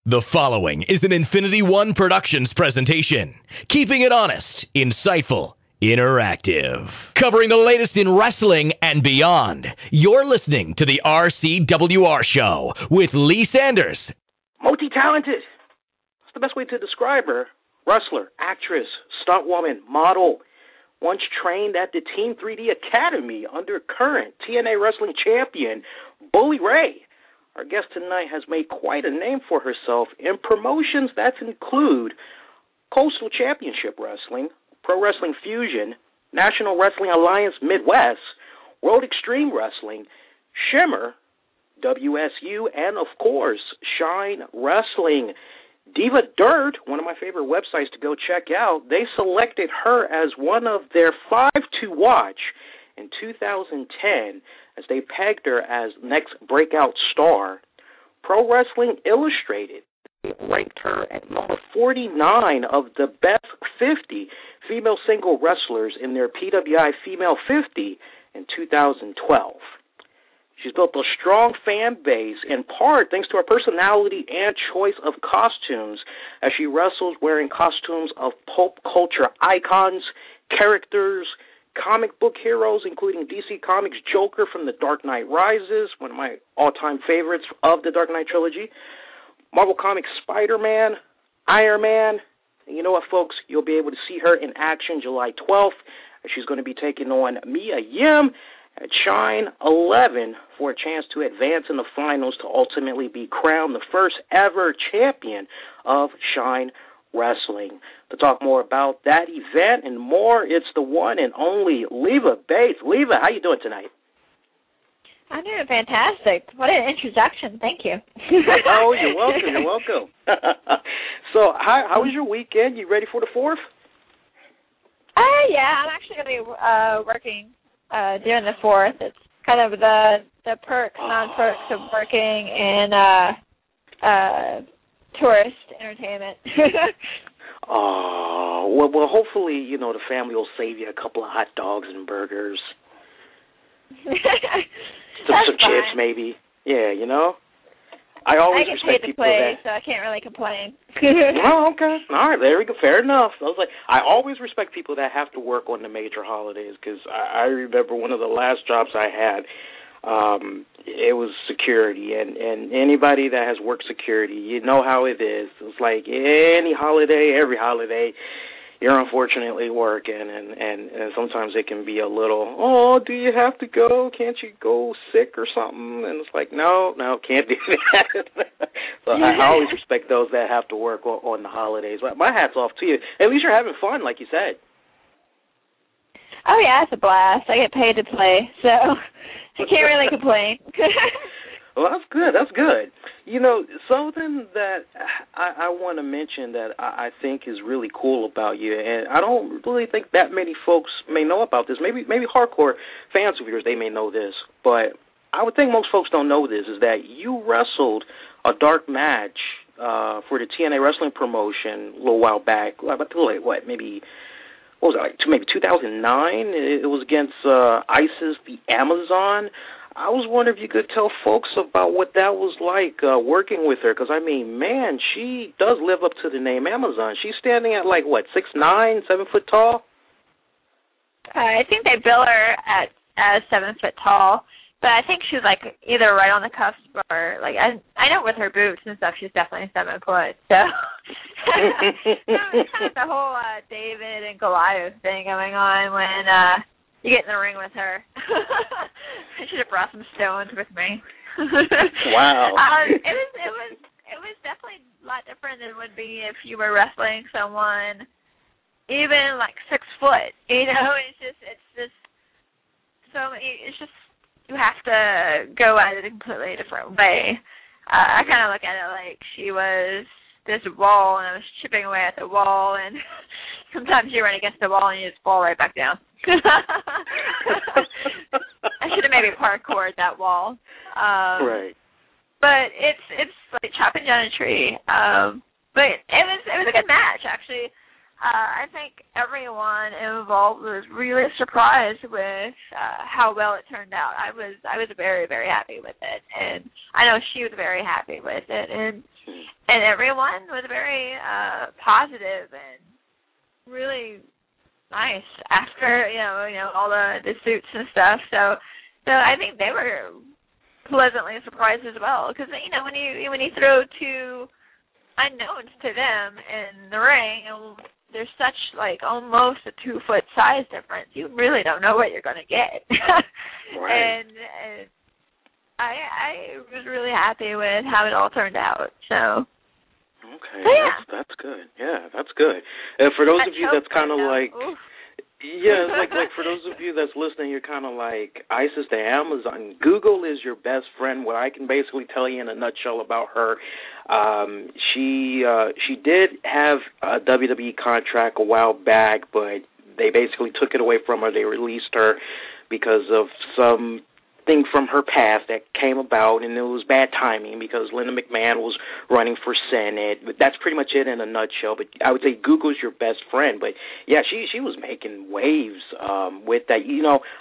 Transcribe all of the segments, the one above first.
The following is an Infinity One Productions presentation, keeping it honest, insightful, interactive. Covering the latest in wrestling and beyond, you're listening to the RCWR Show with Lee Sanders. Multi-talented. That's the best way to describe her. Wrestler, actress, stunt woman, model. Once trained at the Team 3D Academy under current TNA Wrestling champion, Bully Ray. Our guest tonight has made quite a name for herself in promotions that include Coastal Championship Wrestling, Pro Wrestling Fusion, National Wrestling Alliance Midwest, World Extreme Wrestling, Shimmer, WSU, and of course, SHINE Wrestling. Diva Dirt, one of my favorite websites to go check out, they selected her as one of their 5 to watch in 2010 as they pegged her as next breakout star. Pro Wrestling Illustrated ranked her at number 49 of the best 50 female single wrestlers in their PWI Female 50 in 2012. She's built a strong fan base, in part thanks to her personality and choice of costumes, as she wrestles wearing costumes of pop culture icons, characters, comic book heroes, including DC Comics' Joker from The Dark Knight Rises, one of my all-time favorites of the Dark Knight trilogy, Marvel Comics' Spider-Man, Iron Man, and you know what, folks? You'll be able to see her in action July 12th, as she's going to be taking on Mia Yim at Shine 11 for a chance to advance in the finals to ultimately be crowned the first ever champion of Shine Wrestling. To talk more about that event and more, it's the one and only Leva Bates. Leva, how you doing tonight? I'm doing fantastic. What an introduction. Thank you. Oh, you're welcome. You're welcome. So, how was your weekend? You ready for the 4th? Yeah, I'm actually going to be working during the 4th. It's kind of the perks, non-perks of working in tourist entertainment. Oh, well, hopefully, you know, the family will save you a couple of hot dogs and burgers. some chips, maybe. Yeah, you know? I always respect people that... I get paid to play, so I can't really complain. Oh, okay. All right, there we go. Fair enough. I always respect people that have to work on the major holidays, because I remember one of the last jobs I had, it was security, and anybody that has worked security, you know how it is. It's like any holiday, every holiday, you're unfortunately working, and sometimes it can be a little, oh, do you have to go? Can't you go sick or something? And it's like, no, can't do that. So I always respect those that have to work on the holidays. My hat's off to you. At least you're having fun, like you said. Oh, yeah, it's a blast. I get paid to play, so I can't really complain. Well, that's good. That's good. You know, something that I want to mention that I think is really cool about you, and I don't really think that many folks may know about this. Maybe hardcore fans of yours, they may know this, but I would think most folks don't know this, is that you wrestled a dark match for the TNA Wrestling promotion a little while back. Maybe 2009? It was against ISIS, the Amazon. I was wondering if you could tell folks about what that was like working with her, because, I mean, man, she does live up to the name Amazon. She's standing at, 6'9", 7 foot tall? I think they bill her as 7 foot tall, but I think she's, either right on the cusp or, I know with her boots and stuff, she's definitely 7 foot, so... It's kind of the whole David and Goliath thing going on when you get in the ring with her. I should have brought some stones with me. Wow. It was definitely a lot different than it would be if you were wrestling someone even 6 foot. You know, it's just you have to go at it a completely different way. I kind of look at it like she was this wall, and I was chipping away at the wall, and sometimes you run against the wall and you just fall right back down. I should have maybe parkoured that wall. Right. But it's like chopping down a tree. But it was a good match, actually. I think everyone involved was really surprised with how well it turned out. I was very, very happy with it, and I know she was very happy with it. And and everyone was very positive and really nice after all the suits and stuff. So I think they were pleasantly surprised as well, because when you throw two unknowns to them in the ring, and there's such almost a 2-foot size difference, you really don't know what you're going to get. Right. And I was really happy with how it all turned out. So. Okay, yeah. that's good. Yeah, that's good. For those of you that's kind of like, yeah, like for those of you that's listening, you're kind of like Isis the Amazon. Google is your best friend. What I can basically tell you in a nutshell about her, she did have a WWE contract a while back, but they basically took it away from her. They released her because of some thing from her past that came about, and it was bad timing because Linda McMahon was running for Senate. But that's pretty much it in a nutshell. But I would say Google's your best friend. But yeah, she was making waves with that.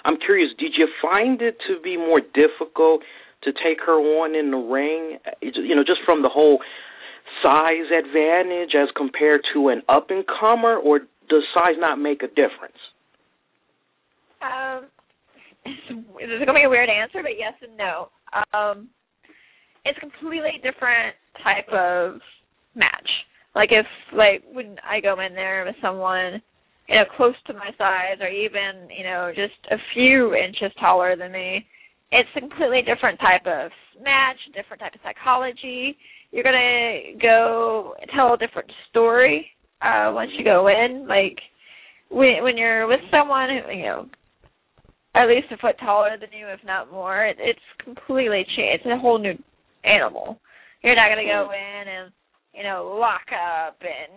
I'm curious, did you find it to be more difficult to take her on in the ring? Just from the whole size advantage as compared to an up and comer, or does size not make a difference? This is going to be a weird answer, but yes and no. It's a completely different type of match. When I go in there with someone, close to my size, or even, just a few inches taller than me, it's a completely different type of match, different type of psychology. You're going to go tell a different story once you go in. When you're with someone who, at least a foot taller than you, if not more, it's completely changed. It's a whole new animal. You're not going to go in and, lock up and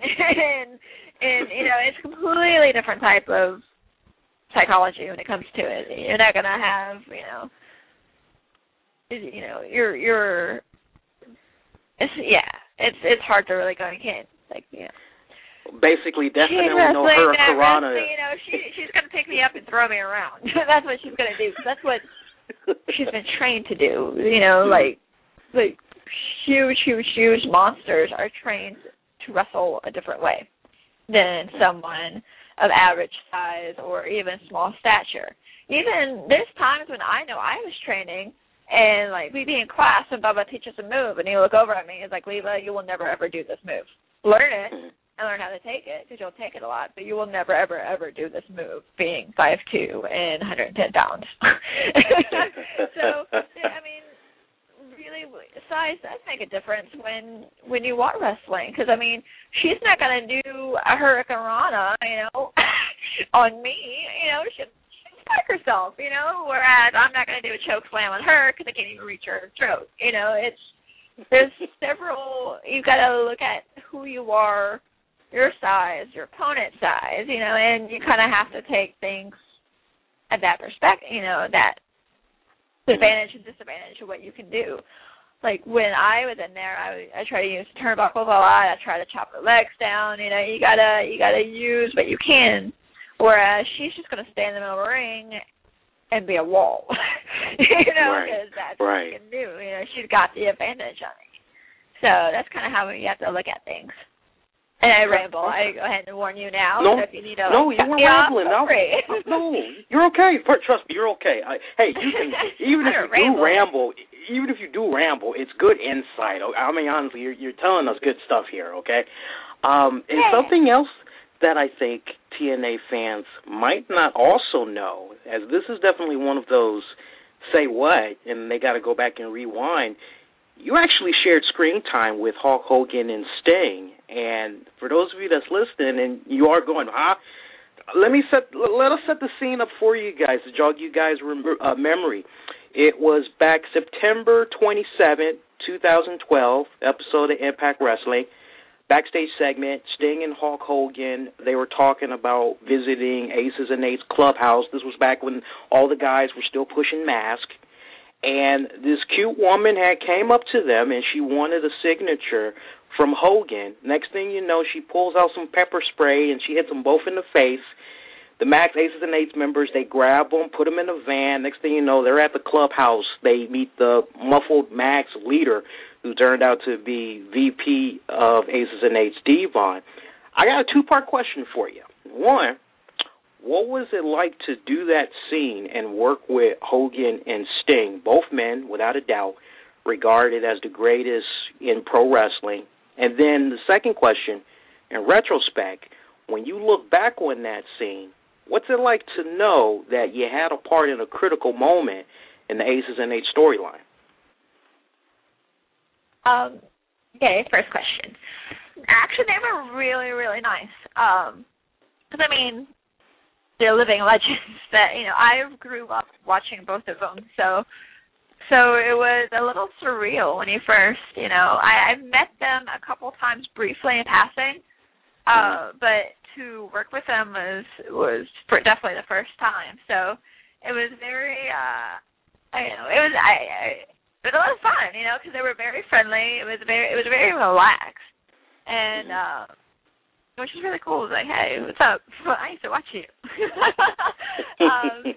it's a completely different type of psychology when it comes to it. You're not going to have, it's hard to really go and can't, Basically, definitely know her Piranha. She's going to pick me up and throw me around. That's what she's going to do. That's what she's been trained to do. Huge monsters are trained to wrestle a different way than someone of average size or even small stature. Even there's times when I know I was training, and we'd be in class and Bubba teaches a move, and he'll look over at me and he's like, Leva, you will never ever do this move. Learn it. And learn how to take it, because you'll take it a lot, but you will never, ever, ever do this move being 5'2" and 110 pounds. So, really, size does make a difference when you are wrestling, because, she's not going to do a Hurricane Rana, on me, she'll smack herself, whereas I'm not going to do a choke slam on her because I can't even reach her throat. There's several, you've got to look at who you are, your size, your opponent's size, and you kind of have to take things at that perspective, that advantage and disadvantage of what you can do. When I was in there, I try to use turnbuckles a lot. I try to chop her legs down. You gotta use what you can. Whereas she's just gonna stay in the middle of the ring and be a wall, because that's what she can do. She's got the advantage on me. So that's kind of how you have to look at things. And I ramble. I go ahead and warn you now. No, so if you need to, you weren't rambling. No, you're okay. Trust me, you're okay. You can, even if you do ramble, it's good insight. Honestly, you're telling us good stuff here. Okay. And something else that I think TNA fans might not also know, as this is definitely one of those say what, and they got to go back and rewind. You actually shared screen time with Hulk Hogan and Sting, and for those of you that's listening and you are going, let us set the scene up for you guys to jog you guys' memory. It was back September 27th, 2012, episode of Impact Wrestling. Backstage segment, Sting and Hulk Hogan, they were talking about visiting Aces and Eights Clubhouse. This was back when all the guys were still pushing masks. And this cute woman came up to them, and she wanted a signature from Hogan. Next thing you know, she pulls out some pepper spray, and she hits them both in the face. The Max Aces and Eights members, they grab them, put them in a van. Next thing you know, they're at the clubhouse. They meet the muffled Max leader, who turned out to be VP of Aces and Eights Devon. I got a two-part question for you. One, what was it like to do that scene and work with Hogan and Sting, both men, without a doubt, regarded as the greatest in pro wrestling? And then the second question, in retrospect, when you look back on that scene, what's it like to know that you had a part in a critical moment in the Aces and Eights storyline? Okay, first question. Actually, they were really, really nice. Because, I mean, they're living legends that, you know, I grew up watching both of them. So it was a little surreal when you first, you know, I met them a couple times briefly in passing. But to work with them was definitely the first time. So it was very, it was a lot of fun, you know, because they were very friendly. It was very relaxed, and which was really cool. It was like, hey, what's up? I used to watch you.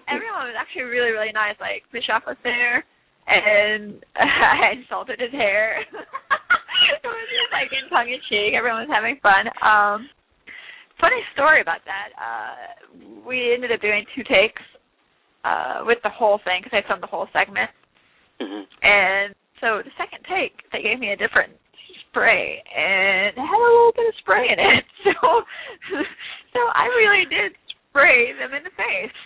Everyone was actually really, really nice. Like Bischoff was there, and I insulted his hair. It was just like in tongue in cheek. Everyone was having fun. Funny story about that. We ended up doing 2 takes with the whole thing because I filmed the whole segment. Mm-hmm. And so the second take, they gave me a different spray, and it had a little bit of spray in it. So I really did spray them in the face.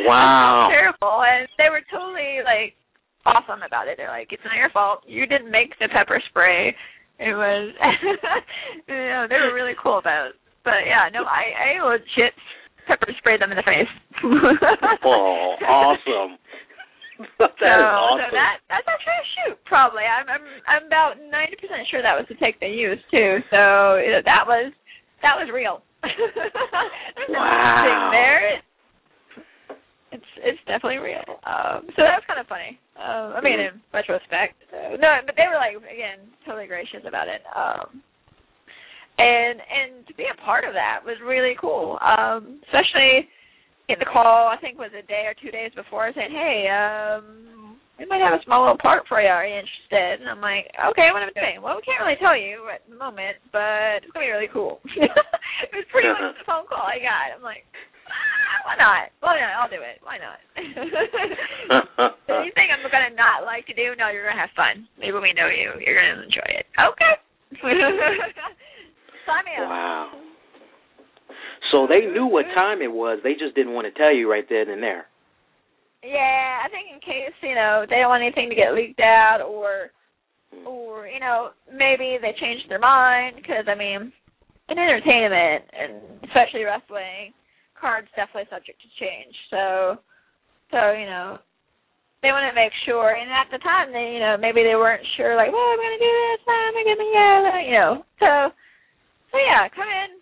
Wow. Terrible. And they were totally, like, awesome about it. They're like, it's not your fault. You didn't make the pepper spray. It was, you know, they were really cool about it. But, yeah, no, I legit pepper sprayed them in the face. Oh, awesome. That's awesome. So that's actually a shoot, probably. I'm about 90% sure that was the take they used too. So you know, that was real. There's nothing there. It's definitely real. So that was kind of funny. I mean, in retrospect. No, but they were like, again, totally gracious about it. And to be a part of that was really cool. Especially in the call, I think it was a day or 2 days before, saying, hey, we might have a small little part for you. Are you interested? And I'm like, okay, what am I doing? Well, we can't really tell you at the moment, but it's going to be really cool. It was pretty much the phone call I got. I'm like, why not? Why not? I'll do it. Why not? Anything I'm going to not like to do? No, you're going to have fun. Maybe we know you. You're going to enjoy it. Okay. Sign me up. Wow. So they knew what time it was. They just didn't want to tell you right then and there. Yeah, I think in case, you know, they don't want anything to get leaked out or you know, maybe they changed their mind because, I mean, in entertainment, and especially wrestling, cards definitely subject to change. So you know, they want to make sure. And at the time, they, you know, maybe they weren't sure, like, well, I'm going to do this, I'm going to you know. So yeah, come in.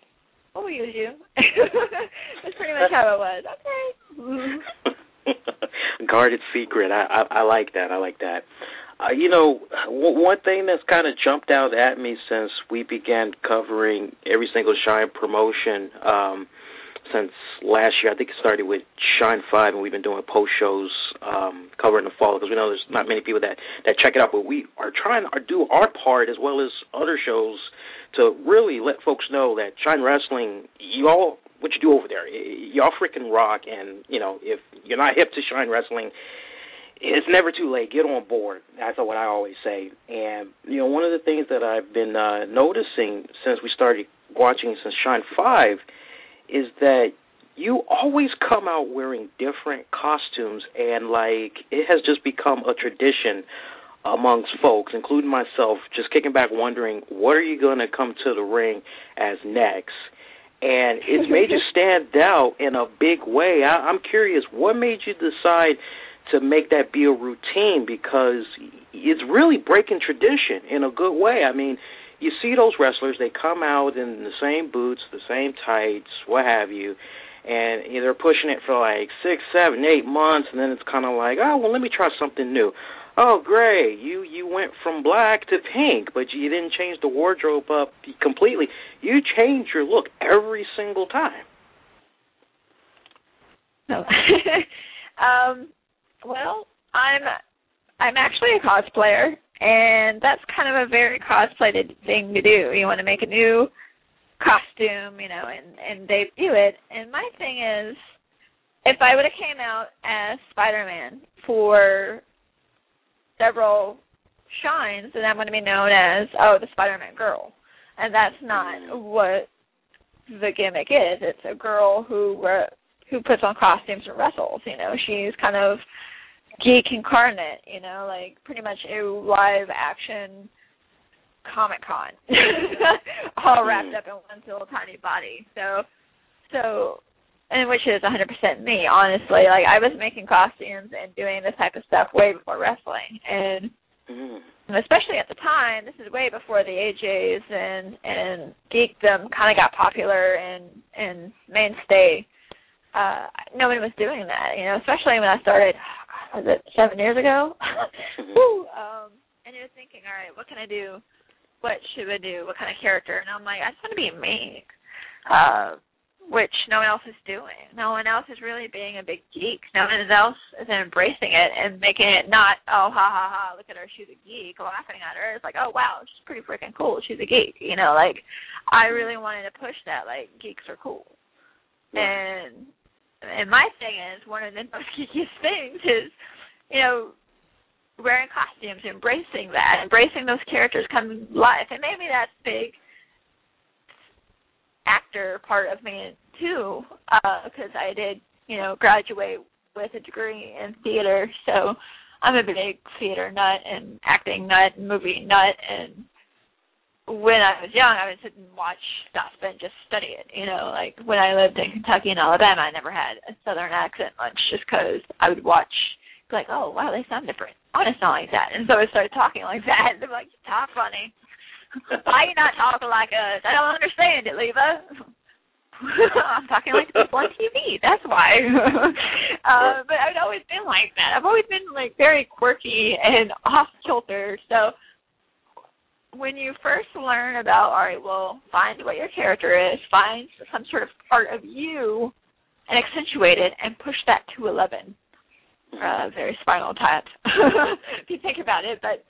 We'll use you. That's pretty much how it was. Okay. Guarded secret. I like that. I like that. You know, one thing that's kind of jumped out at me since we began covering every single Shine promotion since last year, I think it started with Shine 5, and we've been doing post shows covering the fall because we know there's not many people that check it out, but we are trying to do our part as well as other shows to really let folks know that Shine Wrestling, what you do over there, y'all freaking rock, and, you know, if you're not hip to Shine Wrestling, it's never too late. Get on board. That's what I always say. And, you know, one of the things that I've been noticing since we started watching since Shine 5 is that you always come out wearing different costumes, and, like, it has just become a tradition amongst folks, including myself, just kicking back wondering, what are you going to come to the ring as next? And it's made you stand out in a big way. I'm curious, what made you decide to make that be a routine? Because it's really breaking tradition in a good way. I mean, you see those wrestlers, they come out in the same boots, the same tights, what have you, and they're pushing it for like 6, 7, 8 months, and then it's kind of like, oh, well, let me try something new. Oh, great, you went from black to pink, but you didn't change the wardrobe up completely. You change your look every single time. No. Well, I'm actually a cosplayer, And that's kind of a very cosplayed thing to do. You want to make a new costume, you know, and debut it. And my thing is, if I would have came out as Spider-Man for several shines, then I'm going to be known as, the Spider-Man girl. And that's not what the gimmick is. It's a girl who puts on costumes and wrestles, you know. She's kind of geek incarnate, you know, like pretty much a live action Comic-Con all wrapped up in one little tiny body. So and which is 100% me, honestly. Like, I was making costumes and doing this type of stuff way before wrestling, and especially at the time, this is way before the AJs and geekdom kind of got popular and mainstay. No one was doing that, you know, especially when I started, was it 7 years ago? And you're thinking, all right, what can I do? What should I do? What kind of character? And I'm like, I just want to be me, which no one else is doing. No one else is really being a big geek. No one else is embracing it and making it not, oh, ha, ha, ha, look at her, she's a geek, laughing at her. It's like, oh, wow, she's pretty freaking cool. She's a geek. You know, like, I really wanted to push that, like, geeks are cool. And my thing is, one of the most geekiest things is, you know, wearing costumes, embracing that, embracing those characters come life. And maybe that's big actor part of me, too, because I did, you know, graduate with a degree in theater. So I'm a big theater nut and acting nut and movie nut. And when I was young, I would sit and watch stuff and just study it. You know, like when I lived in Kentucky and Alabama, I never had a Southern accent much just because I would watch, like, oh, wow, they sound different. I want to sound like that. And so I started talking like that. And they're like, you talk funny. Why are you not talking like us? I don't understand it, Leva. I'm talking like the people on TV. That's why. But I've always been like that. I've always been, like, very quirky and off-kilter. So when you first learn about, all right, well, find what your character is, find some sort of part of you and accentuate it and push that to 11. Very Spinal Tap, if you think about it. But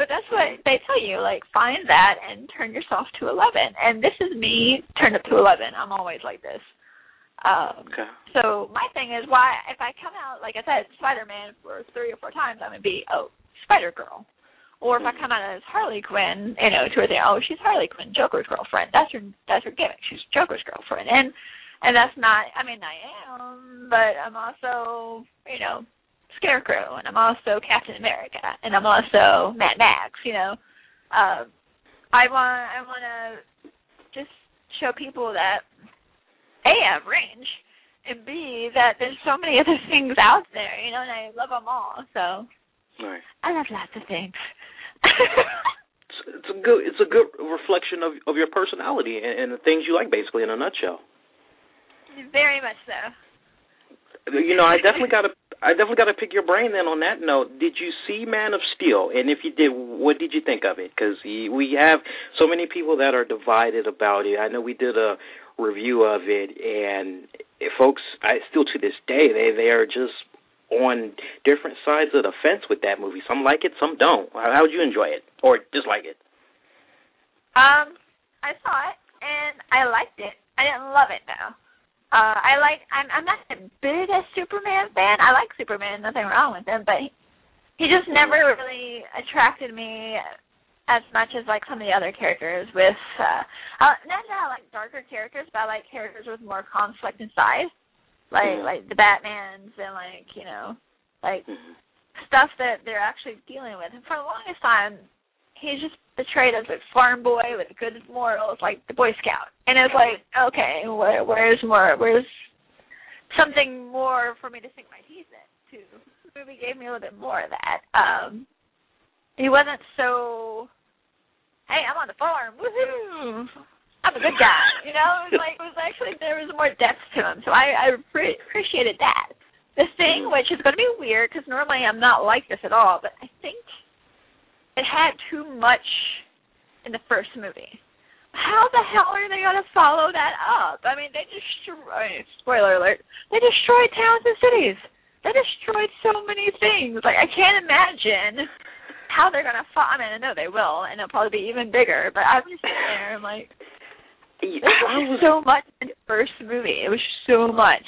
that's what they tell you, like, find that and turn yourself to 11. And this is me turned up to 11. I'm always like this. So my thing is, why, if I come out, like I said, Spider-Man for 3 or 4 times, I'm going to be, Spider-Girl. Or if I come out as Harley Quinn, you know, 2 or 3, she's Harley Quinn, Joker's girlfriend. That's her gimmick. She's Joker's girlfriend. And that's not, I mean, I am, but I'm also, you know, Scarecrow, and I'm also Captain America, and I'm also Mad Max, you know. I want to just show people that, A, I have range, and B, that there's so many other things out there, you know, and I love them all, so right. I love lots of things. It's a good reflection of your personality and the things you like, basically, in a nutshell. Very much so. You know, I definitely got to pick your brain then on that note. Did you see Man of Steel? And if you did, what did you think of it? Because we have so many people that are divided about it. I know we did a review of it, and folks, still to this day, they are just on different sides of the fence with that movie. Some like it, some don't. How would you enjoy it, or dislike it? I saw it, and I liked it. I didn't love it, though. I'm not the biggest Superman fan. I like Superman, nothing wrong with him, but he just never really attracted me as much as, like, some of the other characters with, not that I like darker characters, but I like characters with more conflict inside, like the Batmans and, like, you know, like stuff that they're actually dealing with. And for the longest time, he's just portrayed as a farm boy with good morals, like the Boy Scout. And it's like, okay, where's more? Where's something more for me to sink my teeth into? The movie gave me a little bit more of that. He wasn't so, hey, I'm on the farm, woohoo, I'm a good guy. You know, it was actually, there was more depth to him. So I appreciated that. The thing, which is going to be weird, because normally I'm not like this at all, but I think it had too much in the first movie. How the hell are they going to follow that up? I mean, spoiler alert, they destroyed towns and cities. They destroyed so many things. Like, I can't imagine how they're gonna fight. I mean, I know they will, and it'll probably be even bigger. But I'm just sitting there, I'm like, there was so much in the first movie. It was so much.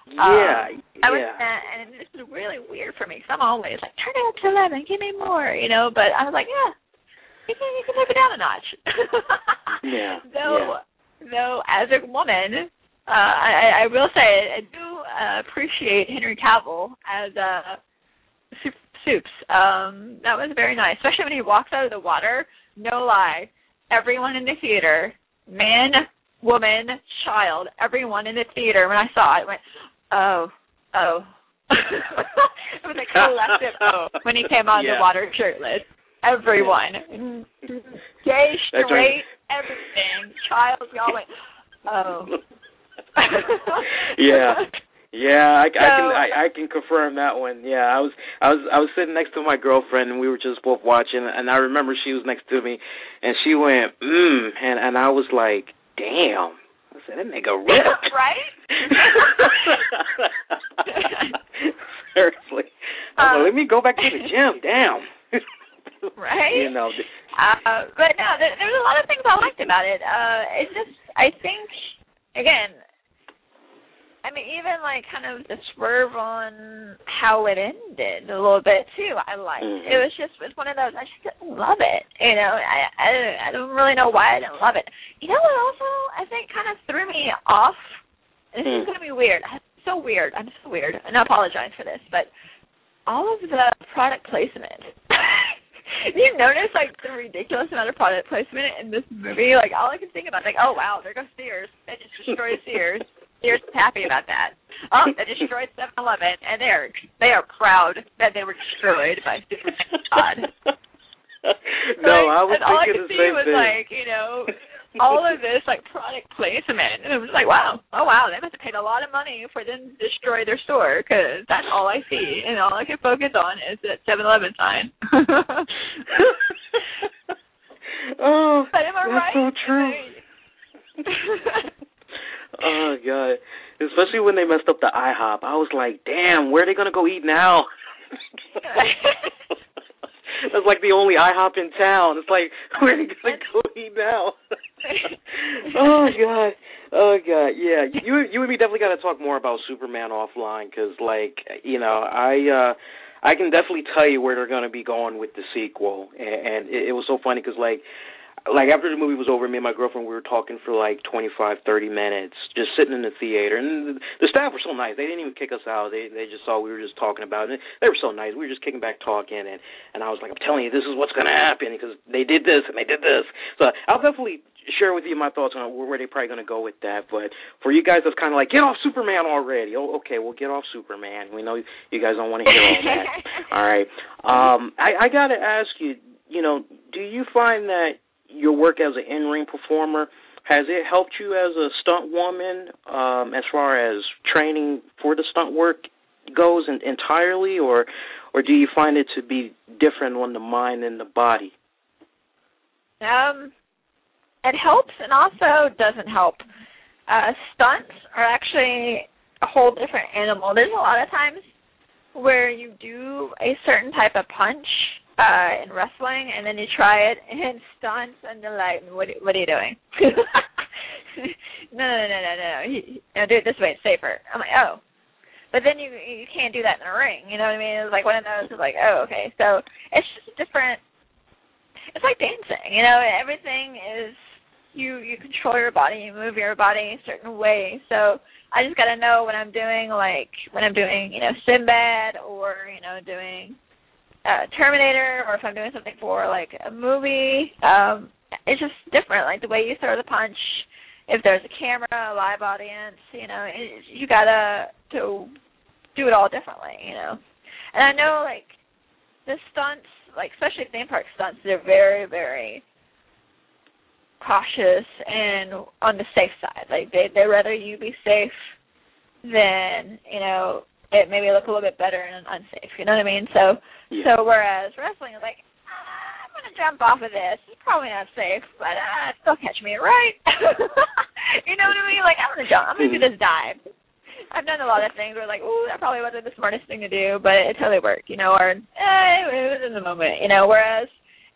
Yeah, and this is really weird for me because I'm always like, turn it up to 11, give me more, you know. But I was like, yeah, you can take it down a notch. Though, as a woman, I will say I do appreciate Henry Cavill as Soups. That was very nice, especially when he walks out of the water. No lie, everyone in the theater, man, woman, child, everyone in the theater, when I saw it, went, oh. It was a collective when he came out of the water shirtless. Everyone. Gay, straight, everything. Child, y'all went, oh. I can confirm that one. Yeah, I was sitting next to my girlfriend, and we were just both watching, and I remember she was next to me, and she went, and I was like, damn. I said, that nigga ripped. Right? Seriously. I was like, let me go back to the gym. Damn. Right? You know. But no, there's a lot of things I liked about it. It's just, I think, again, I mean, even like kind of the swerve on how it ended a little bit too, I liked. It was one of those, I just didn't love it. You know, I don't really know why I didn't love it. You know what also I think kind of threw me off? This is going to be weird. I'm so weird, and I apologize for this, but all of the product placement. You notice like the ridiculous amount of product placement in this movie? Like all I can think about is like, oh wow, there goes Sears. They just destroyed Sears. Sears is happy about that. Oh, they destroyed 7-Eleven, and they are proud that they were destroyed by Superman God. No, I was all I thinking could the see same was thing. like, you know, all of this like product placement, and it was like, wow, they must have paid a lot of money for them to destroy their store, because that's all I see, and all I can focus on is that 7-Eleven sign. Oh, but am I that's right? so true. Oh God! Especially when they messed up the IHOP, I was like, "Damn, where are they gonna go eat now?" That's like the only IHOP in town. It's like, where are they gonna go eat now? Oh God, yeah. You and me definitely got to talk more about Superman offline, because, like, you know, I can definitely tell you where they're gonna be going with the sequel, and it was so funny because like after the movie was over, me and my girlfriend, we were talking for like 25, 30 minutes, just sitting in the theater. And the staff were so nice. They didn't even kick us out. They just saw we were just talking about it. They were so nice. We were just kicking back talking. And I was like, I'm telling you, this is what's going to happen, because they did this and they did this. So I'll definitely share with you my thoughts on where they're probably going to go with that. But for you guys, that's kind of like, get off Superman already. Oh, okay, well, get off Superman. We know you guys don't want to hear all that. All right. I got to ask you, you know, do you find that your work as an in-ring performer, has it helped you as a stunt woman as far as training for the stunt work goes entirely, or do you find it to be different on the mind and the body? It helps and also doesn't help. Stunts are actually a whole different animal. There's a lot of times where you do a certain type of punch in wrestling, and then you try it in stunts, and they're like, what are you doing? No. Do it this way, it's safer. I'm like, oh. But then you can't do that in a ring, you know what I mean? It's like one of those, it's like, oh, okay. So it's just different. It's like dancing, you know? Everything is, you control your body, you move your body a certain way. So I just got to know when I'm doing, you know, Sinbad, or, you know, doing Terminator, or if I'm doing something for like a movie, it's just different. Like the way you throw the punch, if there's a camera, a live audience, you know, you gotta to do it all differently, you know. And I know like the stunts, like especially theme park stunts, they're very, very cautious and on the safe side. Like they rather you be safe than, you know, it maybe look a little bit better and unsafe, you know what I mean? So whereas wrestling is like, I'm going to jump off of this. It's probably not safe, but still catch me, right? You know what I mean? Like, I'm going to jump. I'm going to do this dive. I've done a lot of things where like, ooh, that probably wasn't the smartest thing to do, but it totally worked, or it was in the moment, whereas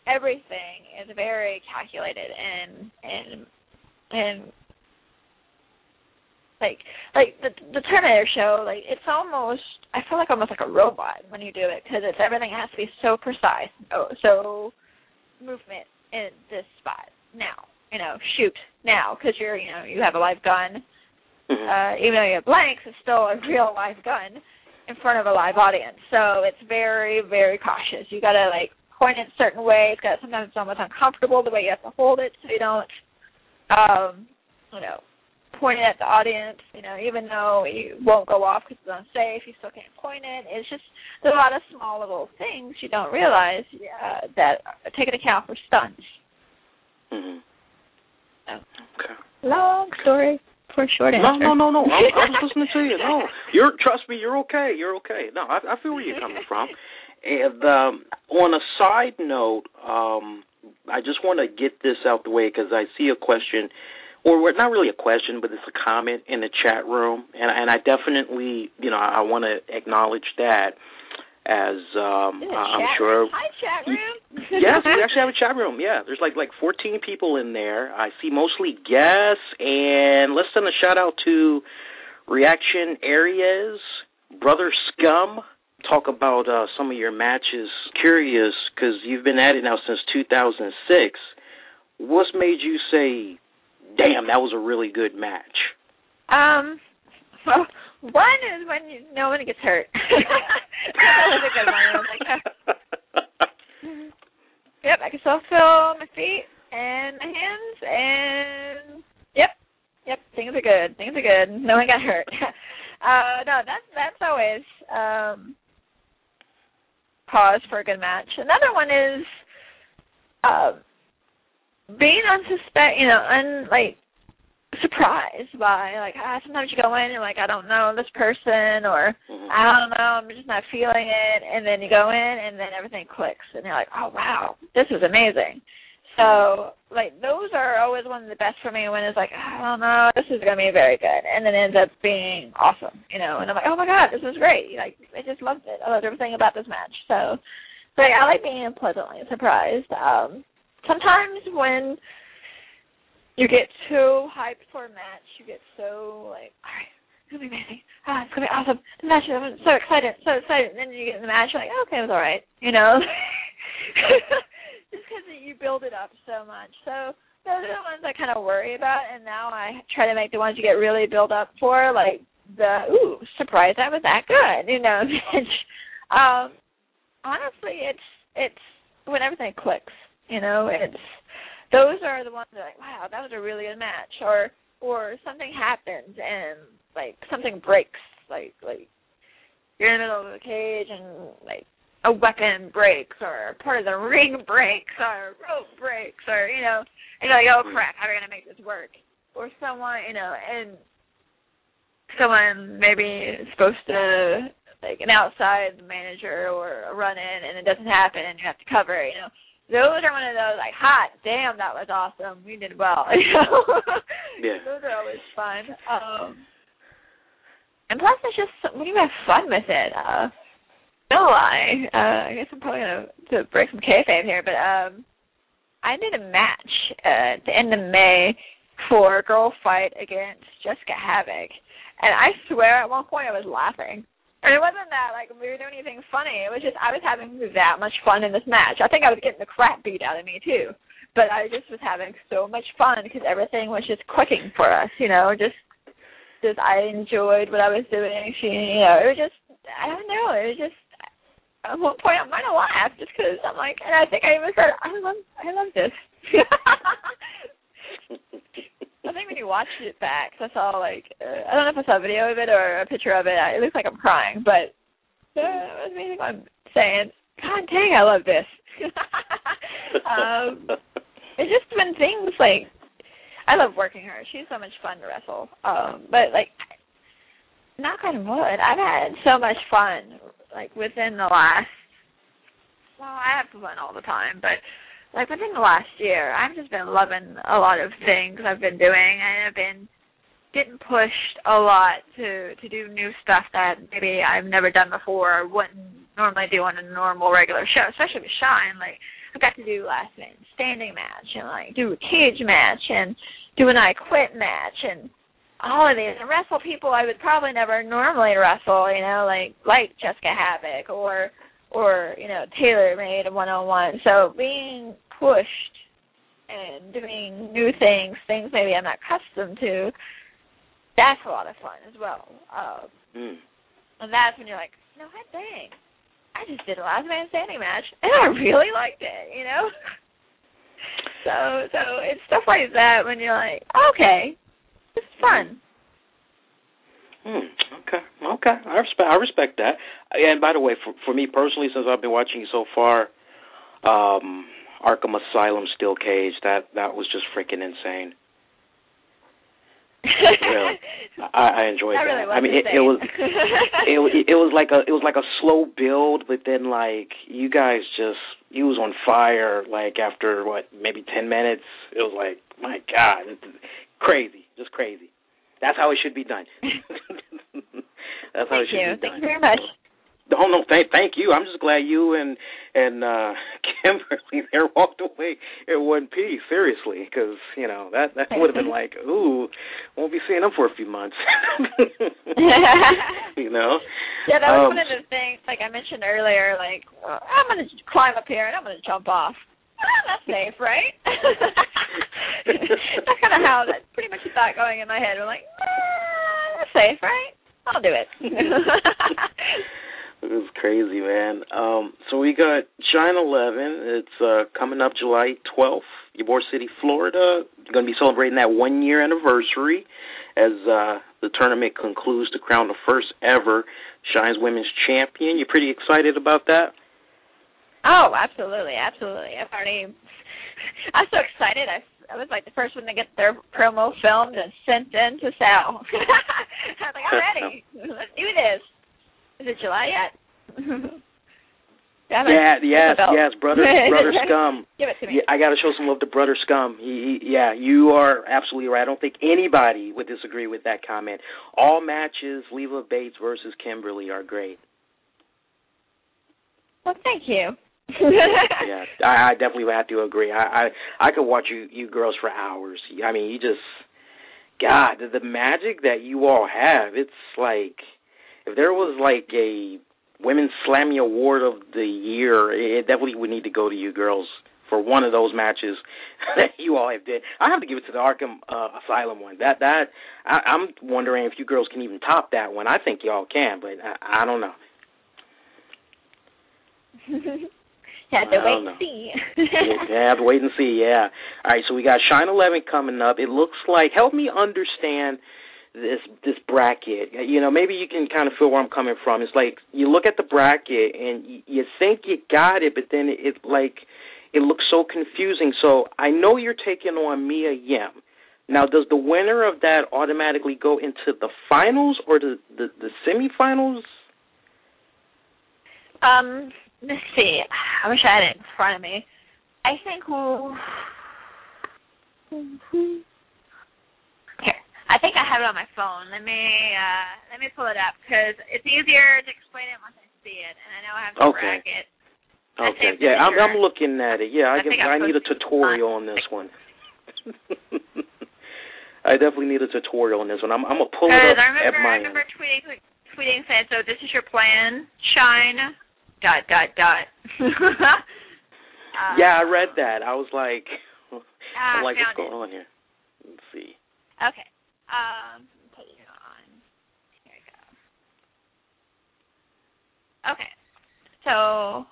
everything is very calculated and like the Terminator show, like it's almost, I feel like almost like a robot when you do it, because it's everything has to be so precise. So movement in this spot now, shoot now, because you have a live gun. Even though you have blanks, it's still a real live gun in front of a live audience. So it's very, very cautious. You got to like point it a certain way. Sometimes it's almost uncomfortable the way you have to hold it, so you don't, point it at the audience. Even though you won't go off because it's unsafe, you still can't point it. It's just there's a lot of small little things you don't realize that take into account for stunts. Mm-hmm. So, okay. Long story for a short answer. No. I was listening to you. No, trust me, you're okay. You're okay. No, I feel where you're coming from. And on a side note, I just want to get this out the way because I see a question, or not really a question, but it's a comment in the chat room, and I definitely, I want to acknowledge that. As I'm sure. Hi, chat room. Yes, we actually have a chat room. Yeah, there's like 14 people in there. I see mostly guests, and let's send a shout out to Reaction Areas, Brother Scum. Talk about some of your matches. Curious, because you've been at it now since 2006. What's made you say, "Damn, that was a really good match"? Well, one is when no one gets hurt. That was a good one. I was like, yep, I can still feel my feet and my hands, and yep, things are good. No one got hurt. No, that's always cause for a good match. Another one is being surprised by, like, sometimes you go in and, like, I don't know this person, or I don't know, I'm just not feeling it, and then you go in and then everything clicks, and you're like, oh, wow, this is amazing. So, like, those are always one of the best for me when it's like, I don't know, this is going to be very good, and then it ends up being awesome, and I'm like, oh, my God, this is great. Like, I just loved it. I loved everything about this match. So like, I like being pleasantly surprised. Sometimes when you get so hyped for a match, you get so, like, all right, it's going to be amazing. It's going to be awesome. The match, I'm so excited. And then you get in the match, you're like, okay, it was all right, Just because you build it up so much. So those are the ones I kind of worry about, and now I try to make the ones you get really built up for, like surprise, that was that good, honestly, it's when everything clicks, those are the ones that are like, wow, that was a really good match, or something happens and, like, something breaks, like you're in the middle of a cage and, like, a weapon breaks, or part of the ring breaks, or rope breaks, or, and you're like, oh, crap, how are we going to make this work? Or someone, and someone maybe is supposed to, like, an outside manager or a run-in, and it doesn't happen, and you have to cover it, Those are one of those, like, hot, damn, that was awesome, we did well, Yeah. Those are always fun. And plus, it's just, when you have fun with it, no lie, I guess I'm probably going to break some kayfabe here, but I did a match at the end of May for a girl fight against Jessica Havoc, and I swear at one point I was laughing. And it wasn't that, like, we were doing anything funny. It was just I was having that much fun in this match. I think I was getting the crap beat out of me, too. But I just was having so much fun because everything was just clicking for us, Just I enjoyed what I was doing. It was just, I don't know, it was just, at one point I might have laughed just because I'm like, and I think I even said, I love this. I think when you watch it back, I saw, like, I don't know if I saw a video of it or a picture of it. It looks like I'm crying, but it was me I'm saying, God dang, I love this. It's just when things, like, I love working her. She's so much fun to wrestle. But, like, knock on wood, I've had so much fun, like, within the last, well, I have fun all the time, but, like, within the last year, I've just been loving a lot of things I've been doing, and I've been getting pushed a lot to do new stuff that maybe I've never done before or wouldn't normally do on a normal regular show, especially with Shine. Like, I got to do last man standing match and like do a cage match and do an I Quit match and all of these and wrestle people I would probably never normally wrestle, you know, like Jessica Havoc or you know, Taylor made a 101. So being pushed and doing new things maybe I'm not accustomed to, that's a lot of fun as well. And that's when you're like, no, dang, I just did a last man standing match, and I really liked it, you know? So it's stuff like that when you're like, okay, it's fun. Okay. I respect that. And by the way, for me personally, since I've been watching you so far, Arkham Asylum Steel Cage, that was just freaking insane. Really, I enjoyed that. Really I mean, it was like a slow build, but then like you was on fire. Like after maybe 10 minutes, it was like, my God, crazy, just crazy. That's how it should be done. That's how it should be done. Thank you very much. Oh, no, thank you. I'm just glad you and Kimberly there walked away in one piece, seriously, because, you know, that would have been like, ooh, won't be seeing them for a few months. You know? Yeah, that was one of the things, like I mentioned earlier, like, I'm going to climb up here and I'm going to jump off. That's safe, right? That's kind of how that pretty much is thought going in my head. I'm like, that's safe, right? I'll do it. It was crazy, man. So we got Shine 11. It's coming up July 12th, Ybor City, Florida. You're going to be celebrating that 1-year anniversary as the tournament concludes to crown the first ever Shine's Women's Champion. You pretty excited about that? Oh, absolutely. I'm so excited. I was like the first one to get their promo filmed and sent in to Sal. I was like, I'm ready. Let's do this. Is it July yet? Yes, brother Scum. Give it to me. Yeah, I got to show some love to Brother Scum. You are absolutely right. I don't think anybody would disagree with that comment. All matches, Leva Bates versus Kimberly, are great. Well, thank you. Yeah, I definitely would have to agree. I could watch you girls for hours. I mean, you just, God, the magic that you all have, it's like, if there was like a Women's Slammy Award of the Year, it definitely would need to go to you girls for one of those matches that you all have did. I have to give it to the Arkham Asylum one. I'm wondering if you girls can even top that one. I think y'all can, but I don't know. Have to wait and see. Have to wait and see, yeah. All right, so we got Shine 11 coming up. It looks like, help me understand this bracket. You know, maybe you can kind of feel where I'm coming from. It's like you look at the bracket and you think you got it, but then it looks so confusing. So I know you're taking on Mia Yim. Now, does the winner of that automatically go into the finals or the semifinals? Let's see. I wish I had it in front of me. I think here. I think I have it on my phone. Let me pull it up because it's easier to explain it once I see it, and I know I have the bracket. Okay. Yeah, I'm looking at it. Yeah, I need a tutorial on this one. I definitely need a tutorial on this one. I'm gonna pull it up at my end. I remember tweeting saying, "So this is your plan, Shine." ... Yeah, I read that. I was like, what's going on here? Let's see. Okay. Put it on. Here we go. Okay. So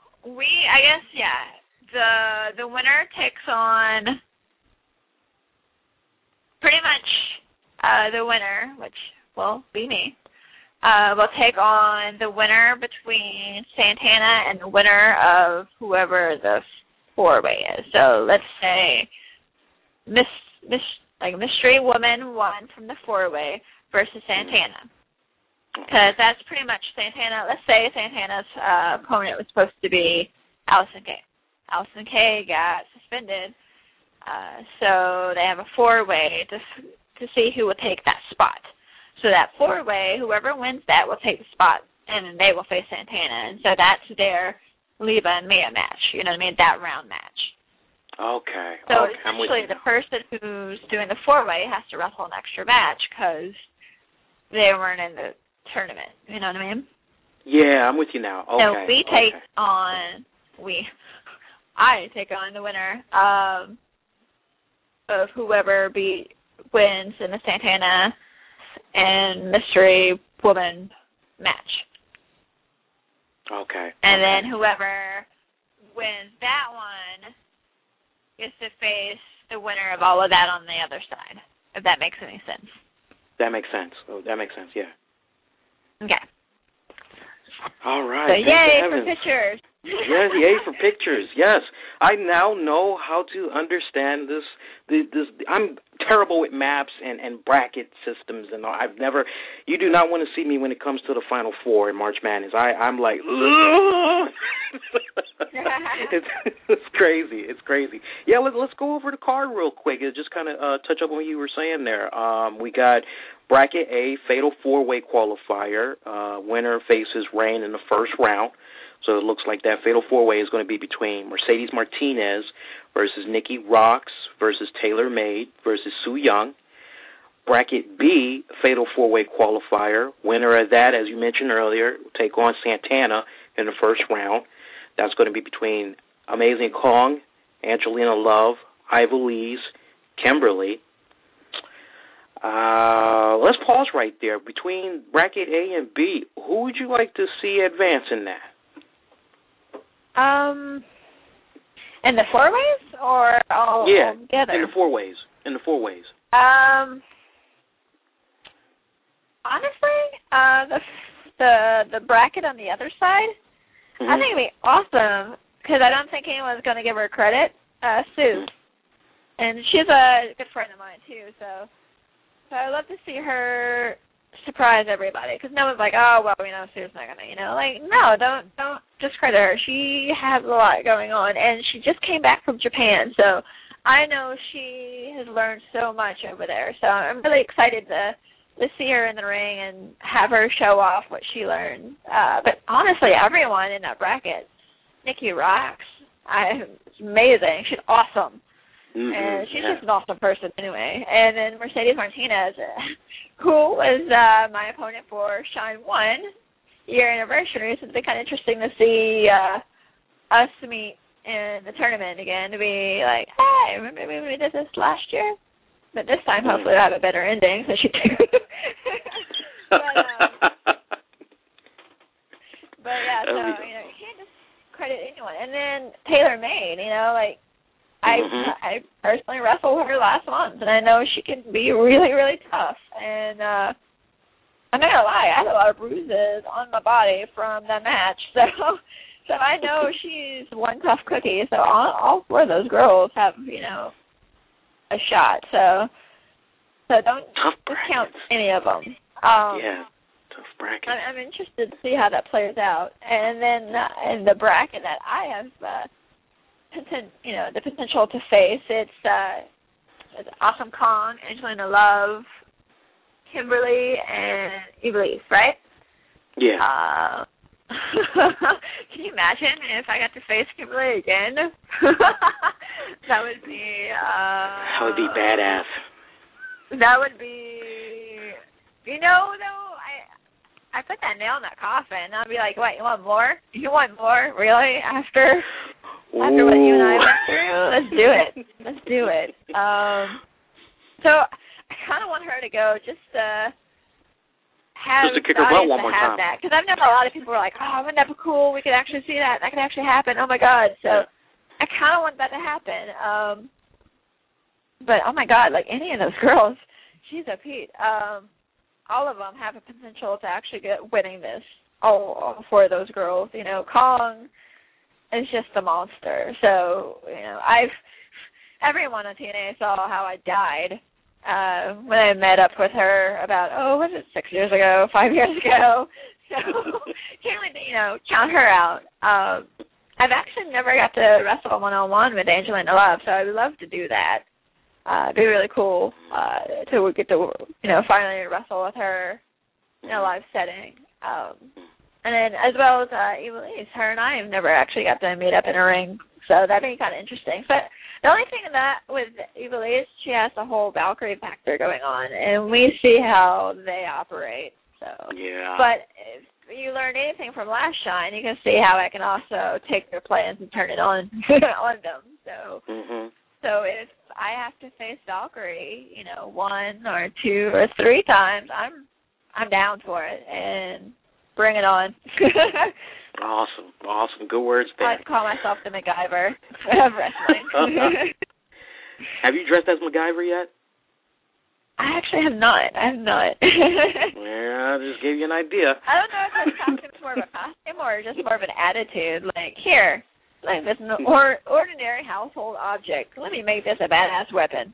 the winner takes on pretty much the winner, which will be me. Will take on the winner between Santana and the winner of whoever the four-way is. So let's say Mystery Woman won from the four-way versus Santana. Because that's pretty much Santana. Let's say Santana's opponent was supposed to be Allison Kay. Allison Kay got suspended, so they have a four-way to to see who will take that spot. So that 4-way, whoever wins that will take the spot, and then they will face Santana. And so that's their Leva and Mia match, you know what I mean, that round match. Okay. So okay. essentially the person who's doing the 4-way has to wrestle an extra match because they weren't in the tournament, you know what I mean? Yeah, I'm with you now. Okay. So we take on, I take on the winner of whoever wins in the Santana and Mystery Woman match. Okay. And then whoever wins that one gets to face the winner of all of that on the other side, if that makes any sense. That makes sense. Oh, that makes sense, yeah. Okay. All right. So yay for pictures. Yes, yay for pictures. Yes, I now know how to understand this. I'm terrible with maps and bracket systems, and I've never. You do not want to see me when it comes to the Final Four in March Madness. I'm like, it's crazy. It's crazy. Yeah, let's go over the card real quick and just kind of touch up on what you were saying there. We got bracket A, fatal 4-way qualifier. Winner faces Reign in the first round. So it looks like that fatal 4-way is going to be between Mercedes Martinez versus Nikki Rocks versus Taylor Made versus Su Yung. Bracket B, fatal 4-way qualifier. Winner of that, as you mentioned earlier, will take on Santana in the first round. That's going to be between Amazing Kong, Angelina Love, Ivelisse, Kimberly. Let's pause right there. Between bracket A and B, who would you like to see advance in that? In the 4-ways or all together? In the 4-ways. In the 4-ways. Honestly, the bracket on the other side, I think it'd be awesome because I don't think anyone's going to give her credit. Sue, and she's a good friend of mine too. So I'd love to see her surprise everybody because no one's like, oh well, Sue's not gonna, like no, don't discredit her. She has a lot going on, and she just came back from Japan, so I know she has learned so much over there. So I'm really excited to see her in the ring and have her show off what she learned. But honestly, everyone in that bracket, Nikki Rocks, it's amazing. She's awesome. And she's just an awesome person anyway. And then Mercedes Martinez, who was my opponent for SHINE 1 year anniversary, so it'd be kind of interesting to see us meet in the tournament again, to be like, hey, remember we did this last year? But this time, hopefully, we'll have a better ending, so she but yeah, so, you can't just credit anyone. And then Taylor Made, I personally wrestled her last month, and I know she can be really, really tough. And I'm not gonna lie, I had a lot of bruises on my body from that match, so I know she's one tough cookie. So all 4 of those girls have, a shot. So don't discount any of them. Tough bracket. I'm interested to see how that plays out. And then in the bracket that I have, the potential to face, it's Awesome Kong, Angelina Love, Kimberly, and Ivelisse, right? Yeah. Can you imagine if I got to face Kimberly again? That would be badass. That would be, though, I put that nail in that coffin. I'll be like, what, you want more? You want more? Really? After what you and I went through? Let's do it. So I kind of want her to go just to kick her butt one more time. Because I've never, a lot of people were like, oh, wouldn't that be cool? We could actually see that. That could actually happen. Oh, my God. So I kind of want that to happen. But, oh, my God, like any of those girls, she's a Pete. All of them have a potential to actually get winning this. All 4 of those girls. Kong is just a monster. So, everyone on TNA saw how I died when I met up with her about, 6 years ago, 5 years ago. So can't really, count her out. I've actually never got to wrestle one-on-one with Angelina Love, so I would love to do that. It'd be really cool to get to, finally wrestle with her in a live setting. And then as well as Evilise, her and I have never actually got to meet up in a ring, so that'd be kind of interesting. But the only thing that with Evilise, she has the whole Valkyrie factor going on, and we see how they operate. So yeah. But if you learn anything from last Shine, you can see how I can also take their plans and turn it on on them. So so if I have to face Valkyrie, 1 or 2 or 3 times, I'm down for it, and bring it on. Awesome. Good words there. I like to call myself the MacGyver of wrestling. Have you dressed as MacGyver yet? I actually have not. Yeah, I just gave you an idea. I don't know if this costume's more of a costume or just more of an attitude. Like, here, like this an ordinary household object. Let me make this a badass weapon.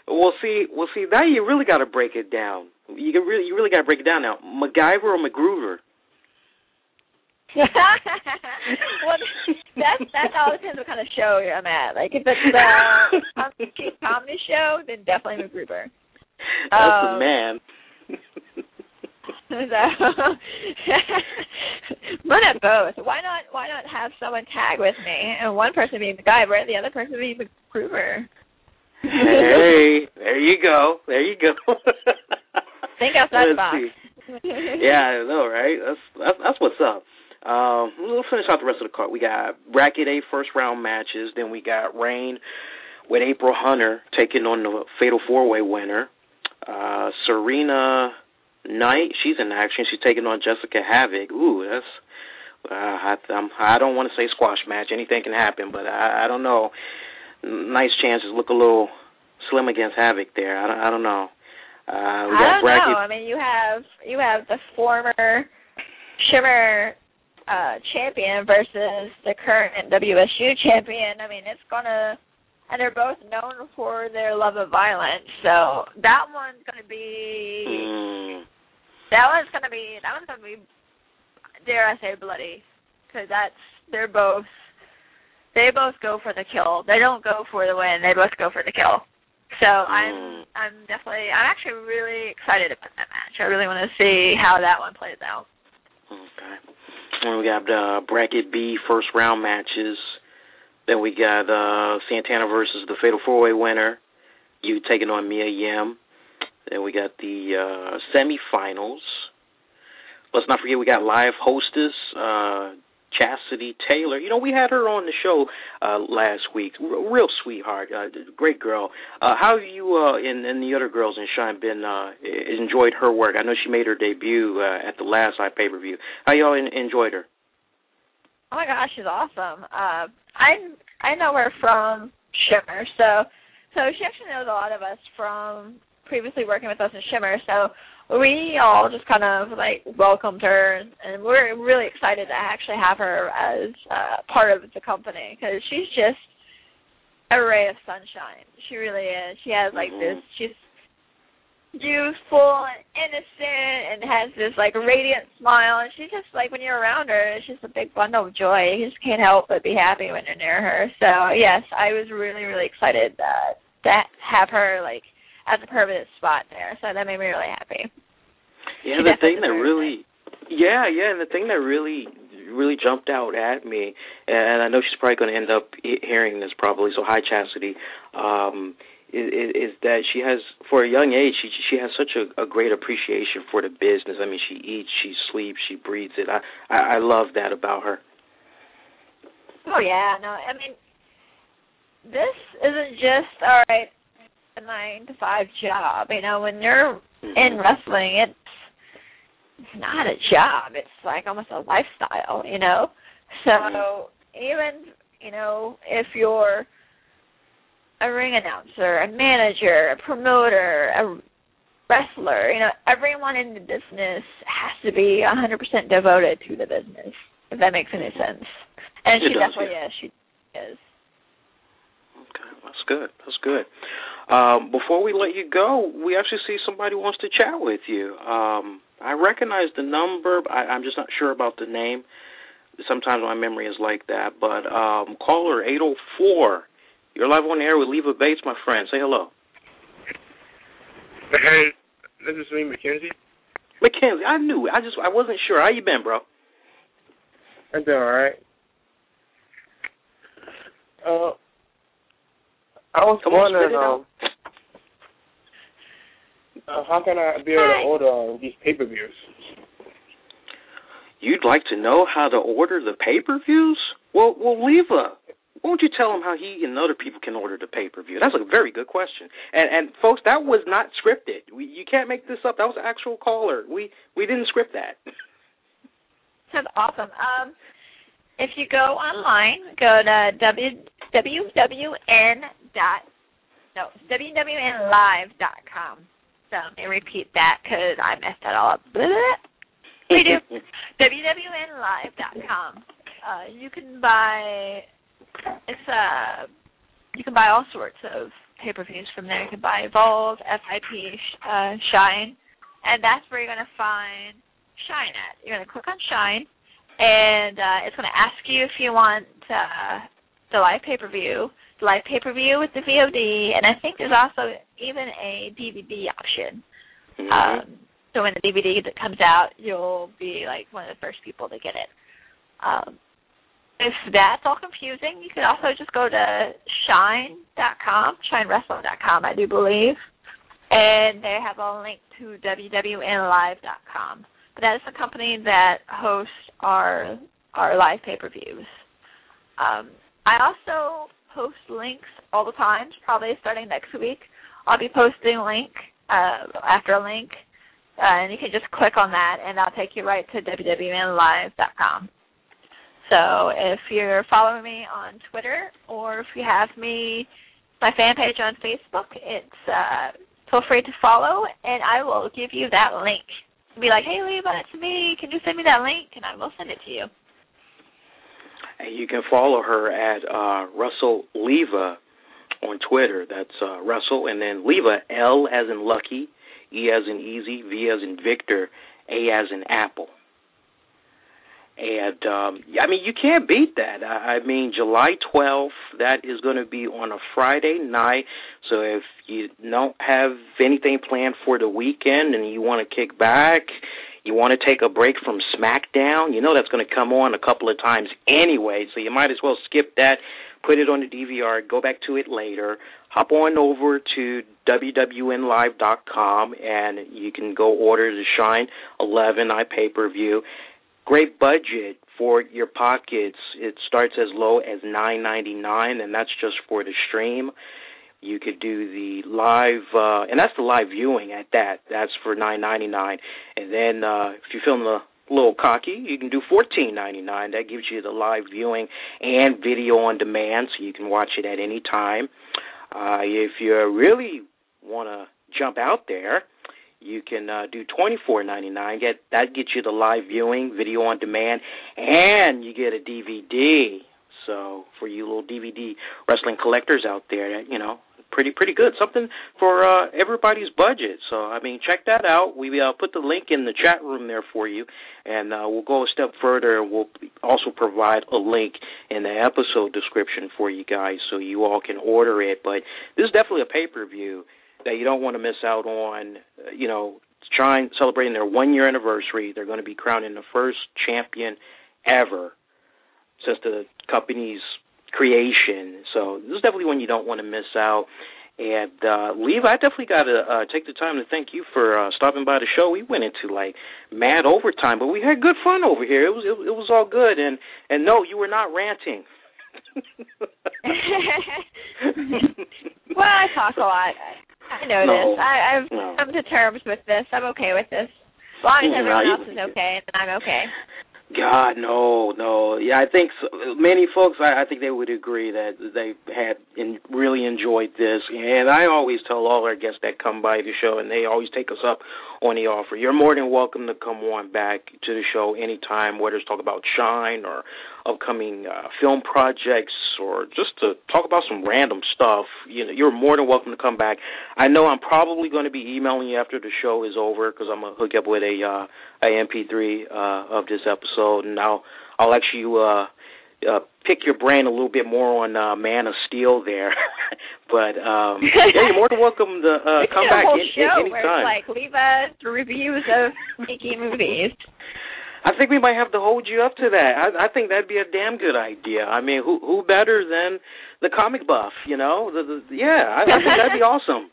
We'll see. Now you really got to break it down. You really got to break it down now. MacGyver or MacGruber? Well, that all depends what kind of show I'm at. Like, if it's a comedy show, then definitely MacGruber. That's the man. Run at both. Why not have someone tag with me and one person be MacGyver and the other person be MacGruber? Hey, there you go. Think outside the box. Yeah, I know, right? That's what's up. We'll finish out the rest of the card. We got Bracket A first round matches. Then we got Reign with April Hunter taking on the Fatal 4-Way winner. Serena Knight, she's in action. She's taking on Jessica Havoc. Ooh, that's I don't want to say squash match. Anything can happen, but I don't know. Nice chances look a little slim against Havoc there. I don't know. I don't know. I mean, you have the former Shimmer champion versus the current WSU champion. I mean, it's gonna, and they're both known for their love of violence. So that one's gonna be, dare I say, bloody, because they both go for the kill. They don't go for the win. They both go for the kill. So I'm actually really excited about that match. I really want to see how that one plays out. Okay. And we got Bracket B first round matches. Then we got Santana versus the Fatal 4-Way winner. You taking on Mia Yim. Then we got the semifinals. Let's not forget we got live hostess Chassidy Taylor. We had her on the show last week. Real sweetheart, great girl. How have you and the other girls in Shine been enjoyed her work? I know she made her debut at the last pay-per-view. How y'all enjoyed her? Oh my gosh, she's awesome. I know her from Shimmer, so she actually knows a lot of us from previously working with us in Shimmer. So we all just kind of welcomed her, and we're really excited to actually have her as part of the company, because she's just a ray of sunshine. She really is. She has this. She's youthful and innocent and has this radiant smile, and she's just when you're around her, it's just a big bundle of joy. You just can't help but be happy when you're near her. So yes, I was really, really excited to have her at the permanent spot there. So that made me really happy. Yeah, the thing that really, and the thing that really jumped out at me, and I know she's probably going to end up hearing this probably. So hi, Chassidy. Is that she has, for a young age, she has such a great appreciation for the business. I mean, she eats, she sleeps, she breathes it. I love that about her. Oh, yeah. No, I mean, this isn't just, all right, a 9-to-5 job. When you're in wrestling, it's not a job. It's almost a lifestyle, So even, if you're a ring announcer, a manager, a promoter, a wrestler, everyone in the business has to be 100% devoted to the business, if that makes any sense. And she definitely is. She is. Okay, that's good. Before we let you go, we actually see somebody wants to chat with you. I recognize the number, but I'm just not sure about the name. sometimes my memory is like that. But caller 804, you're live on the air with Leva Bates, my friend. Say hello. Hey, this is me, Mackenzie. Mackenzie, I knew it. I wasn't sure. How you been, bro? I'm doing all right. I was wondering, how can I be able to order these pay-per-views? You'd like to know how to order the pay-per-views? Well, Leva, won't you tell him how he and other people can order the pay-per-view? That's a very good question. And folks, that was not scripted. You can't make this up. That was an actual caller. We didn't script that. That's awesome. If you go online, go to www.live.com. So let me repeat that because I messed that all up. We do. www.live.com. You can buy all sorts of pay-per-views from there. You can buy Evolve, FIP, Shine, and that's where you're going to find Shine at. You're going to click on Shine, and it's going to ask you if you want the live pay-per-view with the VOD, and I think there's also even a DVD option. Mm-hmm. So when the DVD that comes out, you'll be like one of the first people to get it. If that's all confusing, you can also just go to shine.com, shinewrestling.com, I do believe, and they have a link to wwnlive.com. But that is the company that hosts our live pay-per-views. I also post links all the time, probably starting next week. I'll be posting a link after a link, and you can just click on that, and I'll take you right to wwnlive.com. So if you're following me on Twitter or if you have my fan page on Facebook, feel free to follow, and I will give you that link. Be like, hey, Leva, it's me. Can you send me that link? And I will send it to you. And you can follow her at Russell Leva on Twitter. That's Russell, and then Leva, L as in Lucky, E as in Easy, V as in Victor, A as in Apple. And, you can't beat that. July 12th, that is going to be on a Friday night. So if you don't have anything planned for the weekend and you want to kick back, you want to take a break from SmackDown, that's going to come on a couple of times anyway, so you might as well skip that, put it on the DVR, go back to it later, hop on over to wwnlive.com, and you can go order the Shine 11 pay-per-view. Great budget for your pockets. It starts as low as $9.99, and that's just for the stream. You could do the live, and that's the live viewing at that. That's for $9.99. And then if you're feeling a little cocky, you can do $14.99. That gives you the live viewing and video on demand, so you can watch it at any time. If you really want to jump out there, you can do $24.99. That gets you the live viewing, video on demand, and you get a DVD. So for you little DVD wrestling collectors out there, pretty good. Something for everybody's budget. So, check that out. We put the link in the chat room there for you, and we'll go a step further, and we'll also provide a link in the episode description for you guys so you all can order it. But this is definitely a pay-per-view that you don't want to miss out on. Shine celebrating their 1-year anniversary. They're going to be crowning the first champion ever since the company's creation. So this is definitely one you don't want to miss out. And Leva, I definitely got to take the time to thank you for stopping by the show. We went into mad overtime, but we had good fun over here. It was all good. And no, you were not ranting. Well, I talk a lot. I know this. I've come to terms with this. I'm okay with this. As long as everyone else is okay, then I'm okay. God, no. Yeah, I think many folks, I think they would agree that they had really enjoyed this. And I always tell all our guests that come by the show, and they always take us up on the offer. You're more than welcome to come on back to the show anytime, whether it's talk about SHINE or upcoming film projects or just to talk about some random stuff. You're more than welcome to come back. I know I'm probably going to be emailing you after the show is over because I'm going to hook you up with a MP3 of this episode, and I'll actually pick your brain a little bit more on Man of Steel there. But yeah, you're more than welcome to come back anytime. Where it's like Leva reviews of sneaky movies. I think we might have to hold you up to that. I think that'd be a damn good idea. I mean, who better than the comic buff? I think that'd be awesome.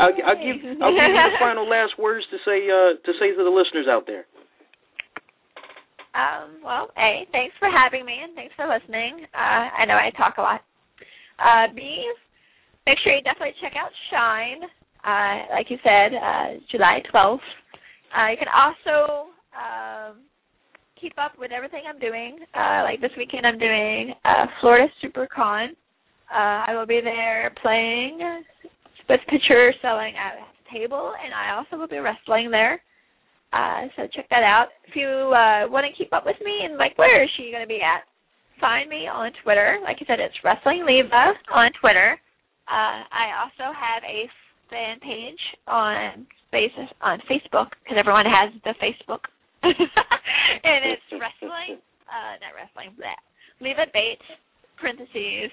I'll give you the final last words to say to the listeners out there. Well, A, thanks for having me and thanks for listening. I know I talk a lot. B, make sure you definitely check out SHINE. Like you said, July 12th. You can also keep up with everything I'm doing. Like this weekend I'm doing Florida SuperCon. I will be there playing with pictures selling at the table, and I also will be wrestling there. So check that out. If you want to keep up with me and where is she going to be at, find me on Twitter. Like I said, it's Wrestling Leva on Twitter. I also have a fan page on Facebook because everyone has the Facebook, and it's Leva Bates parentheses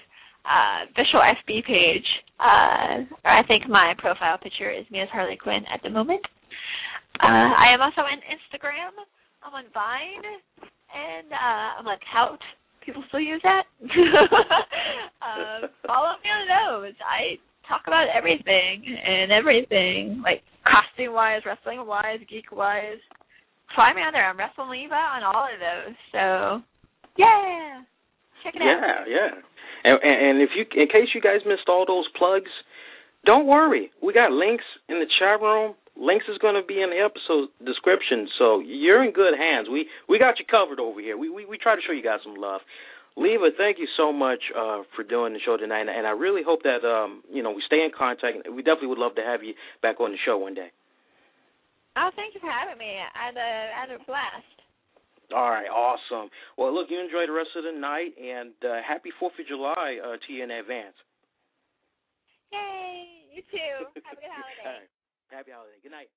visual FB page. I think my profile picture is me as Harley Quinn at the moment. I am also on Instagram. I'm on Vine, and I'm on Tout. People still use that. Follow me on those. I talk about everything, like costume-wise, wrestling-wise, geek-wise. Find me on there. I'm Wrestling Leva on all of those. So, yeah, check it out. Yeah. And in case you guys missed all those plugs, don't worry. We got links in the chat room. Links is going to be in the episode description, so you're in good hands. We got you covered over here. We try to show you guys some love. Leva, thank you so much for doing the show tonight, and I really hope that we stay in contact. We definitely would love to have you back on the show one day. Oh, thank you for having me. I had a blast. All right, awesome. Well, look, you enjoy the rest of the night, and happy 4th of July to you in advance. Yay! You too. Have a good holiday. All right. Happy holiday. Good night.